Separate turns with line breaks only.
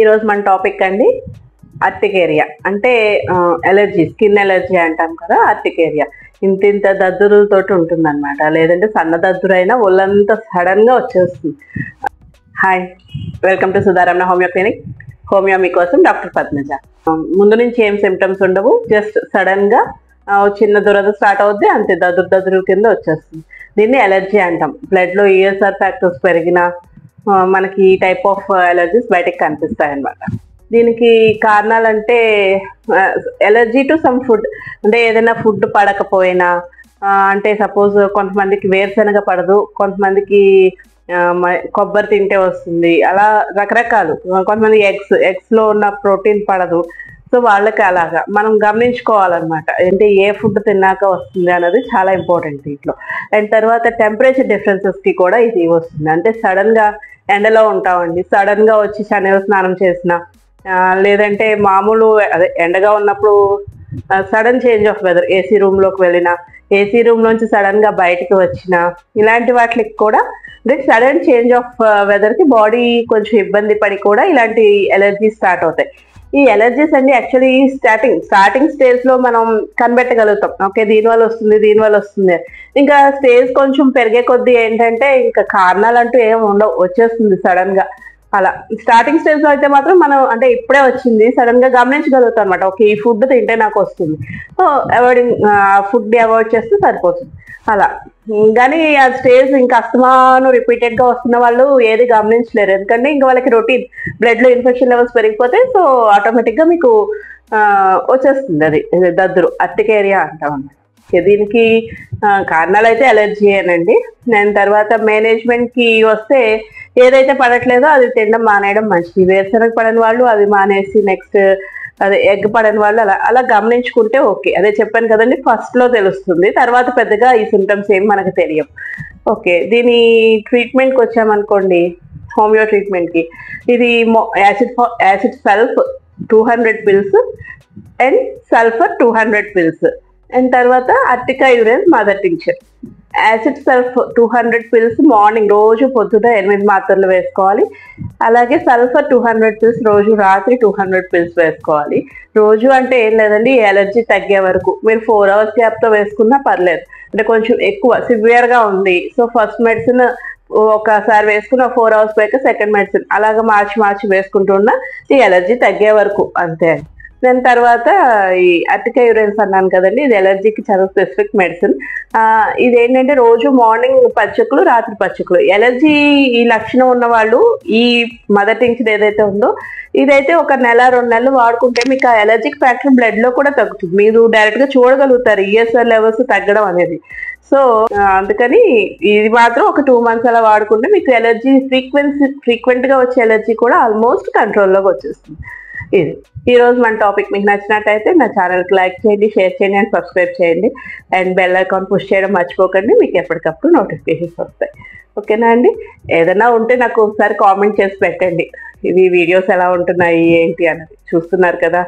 ఈరోజు మన టాపిక్ అండి అర్టికేరియా అంటే ఎలర్జీ, స్కిన్ ఎలర్జీ అంటాం కదా. అర్టికేరియా ఇంత దద్దురులతోటి ఉంటుందన్నమాట. లేదంటే సన్న దద్దురైనా ఒళ్ళంతా సడన్ గా వచ్చేస్తుంది. Hi, welcome to Sudharamana homeo clinic. Homeo మీకోసం డాక్టర్ పద్మజ. ముందు నుంచి ఏం సిమ్టమ్స్ ఉండవు, జస్ట్ సడన్ గా చిన్న దురద స్టార్ట్ అవుద్ది, అంతే దద్దురు కింద వచ్చేస్తుంది. దీన్ని ఎలర్జీ అంటాం. బ్లడ్ లో ఈఎస్ఆర్ ఫ్యాక్టర్స్ పెరిగినా మనకి ఈ టైప్ ఆఫ్ ఎలర్జీస్ బయటకు కనిపిస్తాయి అన్నమాట. దీనికి కారణాలంటే ఎలర్జీ టు సమ్ ఫుడ్, అంటే ఏదైనా ఫుడ్ పడకపోయినా, అంటే సపోజ్ కొంతమందికి వేరుశనగ పడదు, కొంతమందికి కొబ్బరి తింటే వస్తుంది, అలా రకరకాలు. కొంతమంది ఎగ్స్ లో ఉన్న ప్రోటీన్ పడదు. సో వాళ్ళకి అలాగా మనం గమనించుకోవాలన్నమాట. అంటే ఏ ఫుడ్ తిన్నాక వస్తుంది అన్నది చాలా ఇంపార్టెంట్ దీంట్లో. అండ్ తర్వాత టెంపరేచర్ డిఫరెన్సెస్ కి కూడా ఇది వస్తుంది. అంటే సడన్ గా ఎండలో ఉంటామండి, సడన్ గా వచ్చి చన్నీరు స్నానం చేసిన, లేదంటే మామూలు అదే ఎండగా ఉన్నప్పుడు sudden change of weather, AC room లోకి వెళ్ళినా, ఏసీ రూమ్ నుంచి సడన్ గా బయటకు వచ్చిన, ఇలాంటి వాటికి కూడా అంటే సడన్ చేంజ్ ఆఫ్ వెదర్ కి బాడీ కొంచెం ఇబ్బంది పడి కూడా ఇలాంటి ఎలర్జీ స్టార్ట్ అవుతాయి. ఈ ఎలర్జీస్ అండి యాక్చువల్లీ స్టార్టింగ్ స్టేజ్ లో మనం కనిపెట్టగలుగుతాం. ఓకే, దీనివల్ల వస్తుంది. ఇంకా స్టేజ్ కొంచెం పెరిగే కొద్దీ ఏంటంటే ఇంకా కారణాలు అంటూ ఏం ఉండవు, వచ్చేస్తుంది సడన్ గా. అలా స్టార్టింగ్ స్టేజ్ లో అయితే మాత్రం మనం అంటే ఇప్పుడే వచ్చింది సడన్ గా గమనించగలుగుతాం అనమాట. ఓకే, ఈ ఫుడ్ తింటే నాకు వస్తుంది, సో ఫుడ్ అవాయిడ్ చేస్తే సరిపోతుంది అలా. కానీ ఆ స్టేజ్ ఇంకా అస్తమాను రిపీటెడ్ గా వస్తున్న వాళ్ళు ఏది గమనించలేరు, ఎందుకంటే ఇంకా వాళ్ళకి రొటీన్ బ్లడ్ లో ఇన్ఫెక్షన్ లెవెల్స్ పెరిగిపోతే సో ఆటోమేటిక్ గా మీకు వచ్చేస్తుంది అది దద్దురు, అర్టికేరియా అంటాం అన్నమాట. దీనికి కారణాలు అయితే ఎలర్జీయేనండి. దాని తర్వాత మేనేజ్మెంట్ కి వస్తే ఏదైతే పడట్లేదో అది తినడం మానేయడం మంచిది. వేరుశనగ పడని వాళ్ళు అది మానేసి నెక్స్ట్ అదే ఎగ్ పడని వాళ్ళు అలా గమనించుకుంటే ఓకే. అదే చెప్పాను కదండి, ఫస్ట్ లో తెలుస్తుంది, తర్వాత పెద్దగా ఈ సిమ్టమ్స్ ఏం మనకు తెలియవు. ఓకే, దీని ట్రీట్మెంట్కి వచ్చామనుకోండి, హోమియో ట్రీట్మెంట్ కి ఇది acid సల్ఫ్ 200 pills and sulphur 200 pills and తర్వాత urtica యురేన్ mother tincture. Acid సల్ఫ్ 200 pills morning రోజు పొద్దున 8 మాత్రలు వేసుకోవాలి. అలాగే సల్ఫర్ 200 pills రోజు రాత్రి 200 pills వేసుకోవాలి. రోజు అంటే ఏం లేదండి, ఎలర్జీ తగ్గే వరకు మీరు 4 hours గ్యాప్ తో వేసుకున్నా పర్లేదు. అంటే కొంచెం ఎక్కువ సివియర్ గా ఉంది, సో ఫస్ట్ మెడిసిన్ ఒకసారి వేసుకున్న 4 hours పైక సెకండ్ మెడిసిన్ అలాగా మార్చి వేసుకుంటున్నా ఈ ఎలర్జీ తగ్గే వరకు, అంతే. దాని తర్వాత ఈ అర్టికా యురేన్స్ అన్నాను కదండి, ఇది ఎలర్జీకి చాలా స్పెసిఫిక్ మెడిసిన్. ఇదేంటంటే రోజు మార్నింగ్ పచ్చకులు, రాత్రి పచ్చకులు. ఎలర్జీ ఈ లక్షణం ఉన్న వాళ్ళు ఈ మదర్ టింక్చర్ ఏదైతే ఉందో ఇదైతే 1 నెల 2 నెలలు వాడుకుంటే మీకు ఆ ఎలర్జిక్ ఫ్యాక్టర్ బ్లడ్ లో కూడా తగ్గుతుంది. మీరు డైరెక్ట్ గా చూడగలుగుతారు ఈఎస్ఆర్ లెవెల్స్ తగ్గడం అనేది. సో అందుకని ఇది మాత్రం ఒక 2 months అలా వాడుకుంటే మీకు ఎలర్జీ ఫ్రీక్వెంట్ గా వచ్చే ఎలర్జీ కూడా ఆల్మోస్ట్ కంట్రోల్లోకి వచ్చేస్తుంది. ఇది ఈ రోజు మన టాపిక్ మీకు నచ్చినట్టయితే నా ఛానల్కి లైక్ చేయండి, షేర్ చేయండి అండ్ సబ్స్క్రైబ్ చేయండి. అండ్ బెల్ ఐకాన్ పుష్ చేయడం మర్చిపోకండి, మీకు ఎప్పటికప్పుడు నోటిఫికేషన్స్ వస్తాయి. ఓకేనా అండి? ఏదైనా ఉంటే నాకు ఒకసారి కామెంట్ చేసి పెట్టండి, ఇవి వీడియోస్ ఎలా ఉంటున్నాయి ఏంటి అన్నది. చూస్తున్నారు కదా.